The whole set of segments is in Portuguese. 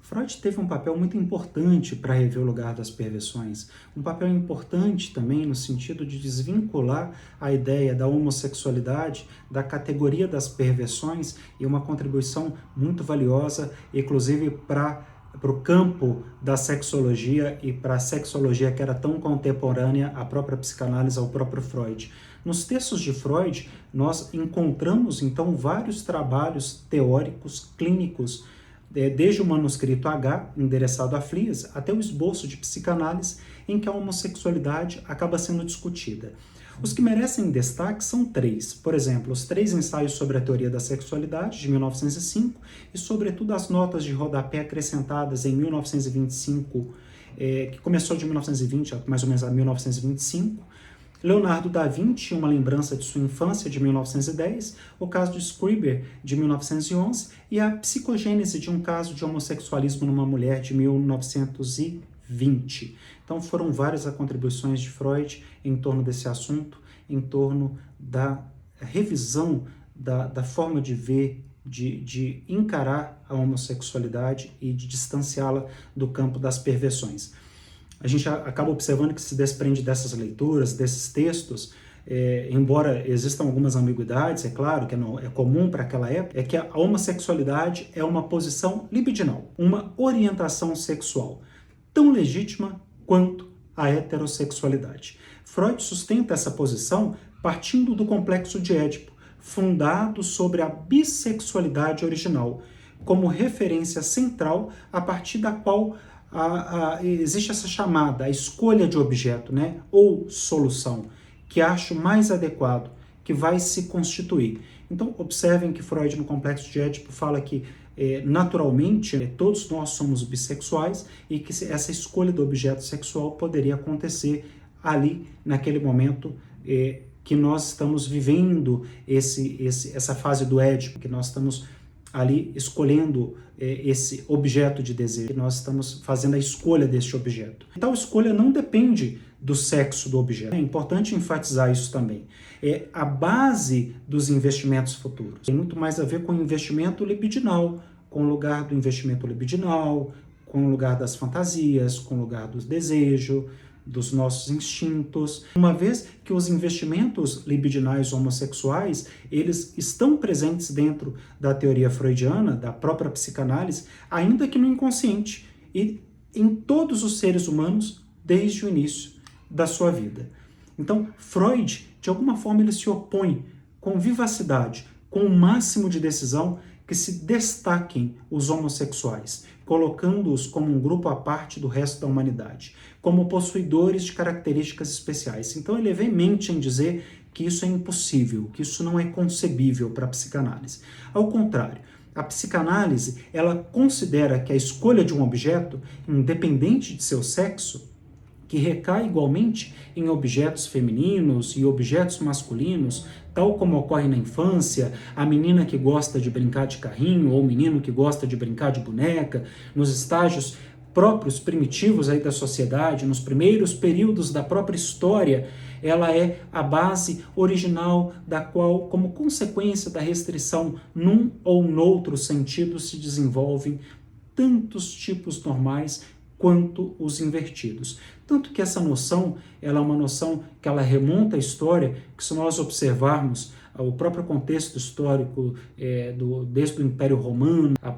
Freud teve um papel muito importante para rever o lugar das perversões, um papel importante também no sentido de desvincular a ideia da homossexualidade da categoria das perversões e uma contribuição muito valiosa, inclusive para o campo da sexologia e para a sexologia que era tão contemporânea à própria psicanálise, ao próprio Freud. Nos textos de Freud, nós encontramos então vários trabalhos teóricos, clínicos, desde o manuscrito H, endereçado a Fliess, até o esboço de psicanálise, em que a homossexualidade acaba sendo discutida. Os que merecem destaque são três, por exemplo, os 3 ensaios sobre a teoria da sexualidade, de 1905, e sobretudo as notas de rodapé acrescentadas em 1925, que começou de 1920 mais ou menos a 1925, Leonardo da Vinci, uma lembrança de sua infância, de 1910, o caso de Scriber, de 1911, e a psicogênese de um caso de homossexualismo numa mulher, de 1920. Então foram várias as contribuições de Freud em torno desse assunto, em torno da revisão da forma de ver, de encarar a homossexualidade e de distanciá-la do campo das perversões. A gente acaba observando que se desprende dessas leituras, desses textos, embora existam algumas ambiguidades, é claro que é comum para aquela época, é que a homossexualidade é uma posição libidinal, uma orientação sexual, tão legítima quanto a heterossexualidade. Freud sustenta essa posição partindo do complexo de Édipo, fundado sobre a bissexualidade original, como referência central a partir da qual existe essa chamada, a escolha de objeto, né, ou solução, que acho mais adequado, que vai se constituir. Então, observem que Freud, no Complexo de Édipo, fala que, naturalmente, todos nós somos bissexuais e que essa escolha do objeto sexual poderia acontecer ali, naquele momento que nós estamos vivendo essa fase do Édipo, que nós estamos ali escolhendo esse objeto de desejo, nós estamos fazendo a escolha deste objeto. Tal escolha não depende do sexo do objeto. É importante enfatizar isso também. É a base dos investimentos futuros. Tem muito mais a ver com o investimento libidinal, com o lugar do investimento libidinal, com o lugar das fantasias, com o lugar do desejo, dos nossos instintos, uma vez que os investimentos libidinais homossexuais, eles estão presentes dentro da teoria freudiana, da própria psicanálise, ainda que no inconsciente, e em todos os seres humanos desde o início da sua vida. Então, Freud, de alguma forma, ele se opõe com vivacidade, com o máximo de decisão, que se destaquem os homossexuais, colocando-os como um grupo à parte do resto da humanidade, como possuidores de características especiais. Então ele é veemente em dizer que isso é impossível, que isso não é concebível para a psicanálise. Ao contrário, a psicanálise, ela considera que a escolha de um objeto, independente de seu sexo, que recai igualmente em objetos femininos e objetos masculinos, tal como ocorre na infância, a menina que gosta de brincar de carrinho ou o menino que gosta de brincar de boneca, nos estágios próprios, primitivos aí da sociedade, nos primeiros períodos da própria história, ela é a base original da qual, como consequência da restrição num ou noutro sentido, se desenvolvem tantos tipos normais quanto os invertidos. Tanto que essa noção, ela é uma noção que ela remonta à história, que se nós observarmos o próprio contexto histórico desde o Império Romano, a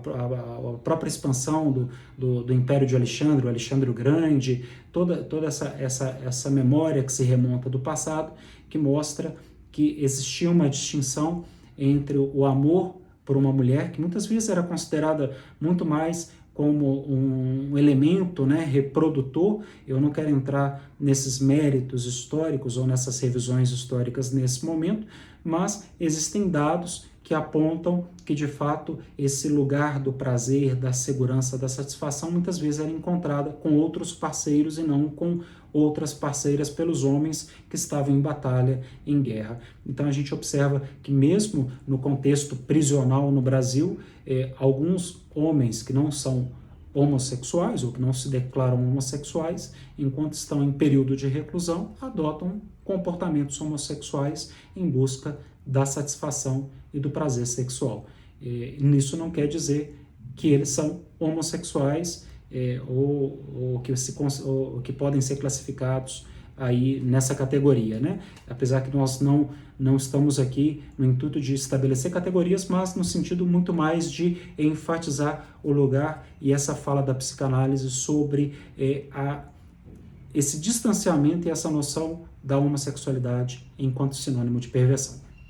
própria expansão do Império de Alexandre, o Alexandre o Grande, toda essa memória que se remonta do passado, que mostra que existia uma distinção entre o amor por uma mulher, que muitas vezes era considerada muito mais como um elemento, né, reprodutor. Eu não quero entrar nesses méritos históricos ou nessas revisões históricas nesse momento, mas existem dados que apontam que, de fato, esse lugar do prazer, da segurança, da satisfação, muitas vezes era encontrada com outros parceiros e não com outras parceiras pelos homens que estavam em batalha, em guerra. Então a gente observa que mesmo no contexto prisional no Brasil, alguns homens que não são homossexuais ou que não se declaram homossexuais, enquanto estão em período de reclusão, adotam comportamentos homossexuais em busca da satisfação e do prazer sexual. Nisso não quer dizer que eles são homossexuais ou que podem ser classificados aí nessa categoria, né? Apesar que nós não estamos aqui no intuito de estabelecer categorias, mas no sentido muito mais de enfatizar o lugar e essa fala da psicanálise sobre esse distanciamento e essa noção da homossexualidade enquanto sinônimo de perversão.